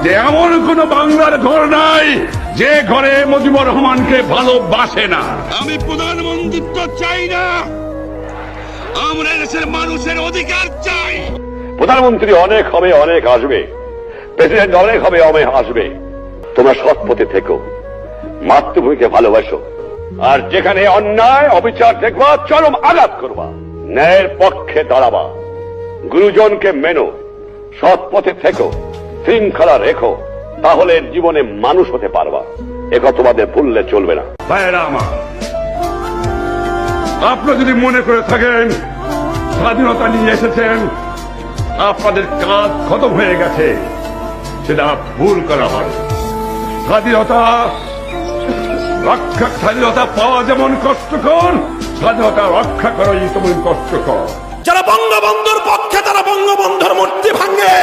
যে এমন কোন বাংলার ঘর নাই যে ঘরে মুজিবুর রহমানকে ভালোবাসে না। আমি প্রধানমন্ত্রিত্ব চাই না, আমরা দেশের মানুষের অধিকার চাই। প্রধানমন্ত্রী অনেক হবে, অনেক আসবে, প্রেসিডেন্ট অনেক হবে, অনেক আসবে। তোমরা সৎ পথে থেকো, মাতৃভূমিকে ভালোবাসো, আর যেখানে অন্যায় অবিচার দেখবা চরম আঘাত করবা, ন্যায়ের পক্ষে দাঁড়াবা, গুরুজনকে মেনো, সৎ পথে থেকো, শৃঙ্খলা রেখো, তাহলে জীবনে মানুষ হতে পারবা। একথা তোমাদের ভুললে চলবে না। ভাইরা আমার, আপনারা যদি মনে করে থাকেন স্বাধীনতা নিয়ে এসেছেন, আপনাদের কাজ খতম হয়ে গেছে, সেটা ভুল করা হয়। স্বাধীনতা পাওয়া যেমন কষ্টকর, স্বাধীনতা রক্ষা করাই তেমন কষ্টকর। যারা বঙ্গবন্ধুর পক্ষে তারা বঙ্গবন্ধুর মূর্তি ভাঙে।